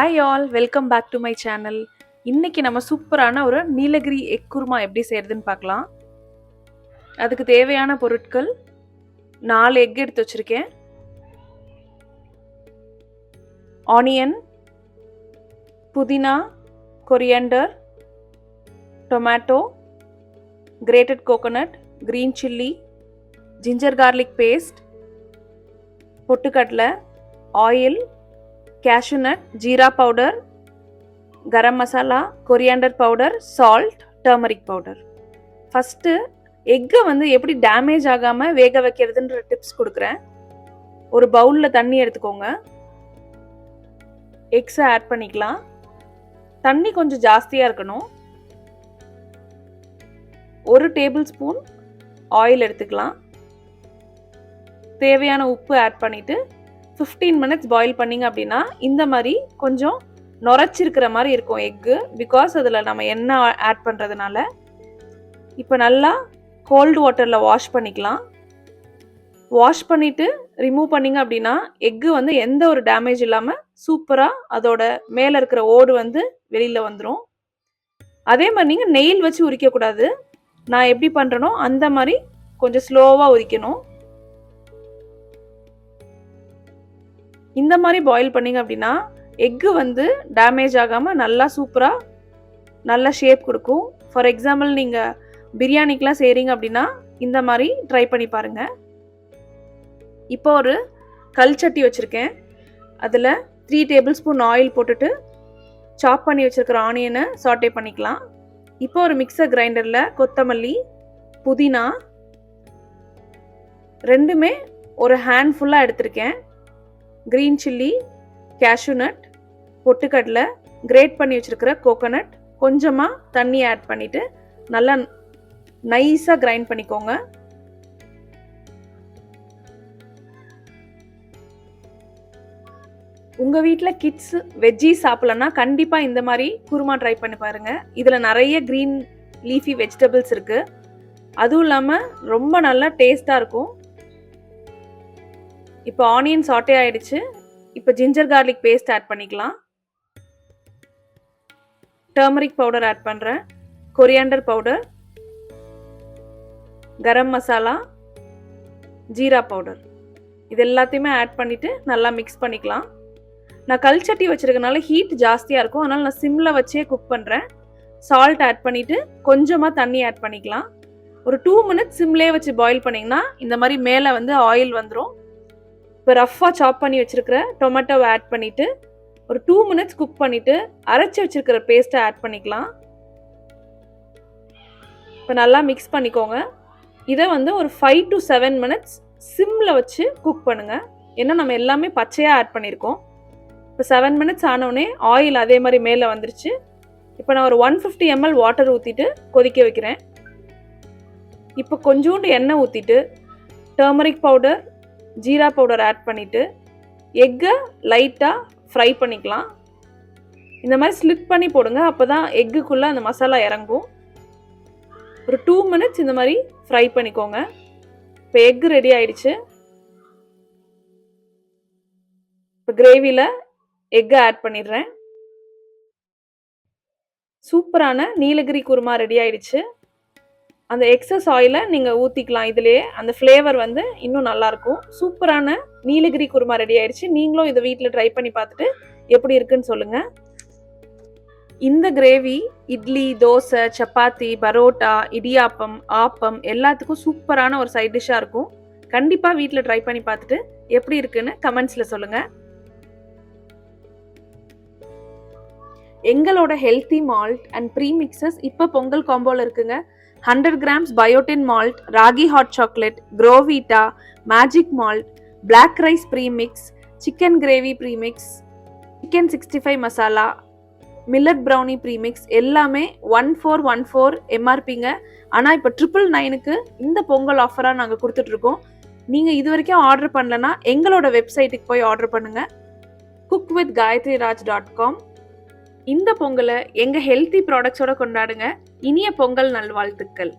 Hi all, welcome back to my channel. இன்னைக்கு நம்ம சூப்பரான ஒரு நீலகிரி எக் குருமா எப்படி செய்யறதுன்னு பார்க்கலாம். அதுக்கு தேவையான பொருட்கள் 4 எக் எடுத்து வச்சிருக்கேன், ஆனியன், புதினா, coriander, tomato, grated coconut, green chilli, ginger garlic paste, பொட்டுக்கடலை, oil, cashew nut, jeera powder, garam masala, coriander powder, salt, turmeric powder. First எக்கை எப்படி டேமேஜ் ஆகாமல் வேக வைக்கிறதுன்ற டிப்ஸ் கொடுக்குறேன். ஒரு பவுலில் தண்ணி எடுத்துக்கோங்க, எக்ஸை ஆட் பண்ணிக்கலாம். தண்ணி கொஞ்சம் ஜாஸ்தியாக இருக்கணும். 1 டேபிள் ஸ்பூன் ஆயில் எடுத்துக்கலாம். தேவையான உப்பு ஆட் பண்ணிவிட்டு 15 மினிட்ஸ் பாயில் பண்ணிங்க அப்படின்னா இந்த மாதிரி கொஞ்சம் நுரைச்சிருக்கிற மாதிரி இருக்கும் எக்கு, பிகாஸ் அதில் நம்ம எண்ணெய் ஆட் பண்ணுறதுனால. இப்போ நல்லா கோல்டு வாட்டரில் வாஷ் பண்ணிக்கலாம். வாஷ் பண்ணிவிட்டு ரிமூவ் பண்ணிங்க அப்படின்னா எக்கு எந்த ஒரு டேமேஜ் இல்லாமல் சூப்பராக அதோட மேலே இருக்கிற ஓடு வெளியில் வந்துடும். அதே மாதிரி நீங்கள் நெயில் வச்சு உரிக்கக்கூடாது. நான் எப்படி பண்ணுறேனோ அந்த மாதிரி கொஞ்சம் ஸ்லோவாக உரிக்கணும். இந்த மாதிரி பாயில் பண்ணிங்க அப்படின்னா எக்கு டேமேஜ் ஆகாமல் நல்லா சூப்பராக நல்ல ஷேப் கொடுக்கும். ஃபார் எக்ஸாம்பிள் நீங்கள் பிரியாணிக்கெலாம் செய்கிறீங்க அப்படின்னா இந்த மாதிரி ட்ரை பண்ணி பாருங்கள். இப்போ ஒரு கல் சட்டி வச்சுருக்கேன். அதில் 3 டேபிள் ஸ்பூன் ஆயில் போட்டுட்டு சாப் பண்ணி வச்சுருக்கிற ஆனியனை சாட்டே பண்ணிக்கலாம். இப்போ ஒரு மிக்சர் கிரைண்டரில் கொத்தமல்லி, புதினா ரெண்டுமே ஒரு ஹேண்ட் ஃபுல்லாக எடுத்திருக்கேன், கிரீன் சில்லி, கேஷ்யூ நட், பொட்டுக்கடலை, கிரேட் பண்ணி வச்சுருக்கிற கோகோனட், கொஞ்சமாக தண்ணி ஆட் பண்ணிவிட்டு நல்லா நைஸாக கிரைண்ட் பண்ணிக்கோங்க. உங்கள் வீட்டில் கிட்ஸ் வெஜ்ஜி சாப்பிட்லன்னா கண்டிப்பாக இந்த மாதிரி குருமா ட்ரை பண்ணி பாருங்கள். இதில் நிறைய க்ரீன் லீஃபி வெஜிடபிள்ஸ் இருக்குது. அதுவும் இல்லாமல் ரொம்ப நல்லா டேஸ்ட்டாக இருக்கும். இப்போ ஆனியன் சாட்டே ஆயிடுச்சு. இப்போ ஜிஞ்சர் கார்லிக் பேஸ்ட் ஆட் பண்ணிக்கலாம். டர்மரிக் பவுடர் ஆட் பண்ணுறேன், coriander powder, garam masala, jeera powder, இது எல்லாத்தையுமே ஆட் பண்ணிவிட்டு நல்லா மிக்ஸ் பண்ணிக்கலாம். நான் கல் சட்டி வச்சுருக்கனால ஹீட் ஜாஸ்தியாக இருக்கும், அதனால் நான் சிம்மில் வச்சே குக் பண்ணுறேன். சால்ட் ஆட் பண்ணிவிட்டு கொஞ்சமாக தண்ணி ஆட் பண்ணிக்கலாம். ஒரு 2 மினிட்ஸ் சிம்லேயே வச்சு பாயில் பண்ணிங்கன்னா இந்த மாதிரி மேலே ஆயில் வந்துடும். இப்போ ரஃப்பாக சாப் பண்ணி வச்சுருக்கிற டொமேட்டோவை ஆட் பண்ணிவிட்டு ஒரு 2 மினிட்ஸ் குக் பண்ணிவிட்டு அரைச்சி வச்சுருக்கிற பேஸ்ட்டை ஆட் பண்ணிக்கலாம். இப்போ நல்லா மிக்ஸ் பண்ணிக்கோங்க. இதை ஒரு 5 to 7 மினிட்ஸ் சிம்மில் வச்சு குக் பண்ணுங்கள். ஏன்னா நம்ம எல்லாமே பச்சையாக ஆட் பண்ணியிருக்கோம். இப்போ 7 மினிட்ஸ் ஆனோடனே ஆயில் அதே மாதிரி மேலே வந்துருச்சு. இப்போ நான் ஒரு 150 ml வாட்டர் ஊற்றிட்டு கொதிக்க வைக்கிறேன். இப்போ கொஞ்சோண்டு எண்ணெய் ஊற்றிட்டு turmeric powder, jeera powder add பண்ணிவிட்டு எக்கை லைட்டாக ஃப்ரை பண்ணிக்கலாம். இந்த மாதிரி ஸ்லிப் பண்ணி போடுங்க, அப்போ தான் எக்குக்குள்ளே அந்த மசாலா இறங்கும். ஒரு 2 மினிட்ஸ் இந்த மாதிரி ஃப்ரை பண்ணிக்கோங்க. இப்போ எக்கு ரெடி ஆயிடுச்சு. இப்போ கிரேவியில் எக்கை ஆட் பண்ணிடுறேன். சூப்பரான நீலகிரி குருமா ரெடி ஆயிடுச்சு. அந்த எக்ஸஸ் ஆயிலை நீங்கள் ஊற்றிக்கலாம். இதுலேயே அந்த ஃப்ளேவர் இன்னும் நல்லாயிருக்கும். சூப்பரான நீலகிரி குருமா ரெடி ஆயிடுச்சு. நீங்களும் இதை வீட்டில் ட்ரை பண்ணி பார்த்துட்டு எப்படி இருக்குன்னு சொல்லுங்கள். இந்த கிரேவி இட்லி, தோசை, சப்பாத்தி, பரோட்டா, இடியாப்பம், ஆப்பம் எல்லாத்துக்கும் சூப்பரான ஒரு சைட் டிஷ்ஷாக இருக்கும். கண்டிப்பாக வீட்டில் ட்ரை பண்ணி பார்த்துட்டு எப்படி இருக்குன்னு கமெண்ட்ஸில் சொல்லுங்கள். எங்களோட ஹெல்த்தி மால்ட் அண்ட் ப்ரீமிக்சஸ் இப்போ பொங்கல் காம்போவில் இருக்குங்க. 100 grams biotin malt, ragi hot chocolate, க்ரோவீட்டா, magic malt, black rice premix, chicken gravy premix, chicken 65 masala, millet brownie premix எல்லாமே 1414 எம்ஆர்பிங்க. ஆனால் இப்போ 999க்கு இந்த பொங்கல் ஆஃபராக நாங்கள் கொடுத்துட்ருக்கோம். நீங்கள் இது வரைக்கும் ஆர்டர் பண்ணலன்னா எங்களோட வெப்சைட்டுக்கு போய் ஆர்டர் பண்ணுங்கள், cookwithgayathriraj.com. இந்த பொங்கலை எங்கள் ஹெல்த்தி ப்ராடக்ட்ஸோட கொண்டாடுங்க. இனிய பொங்கல் நல்வாழ்த்துக்கள்.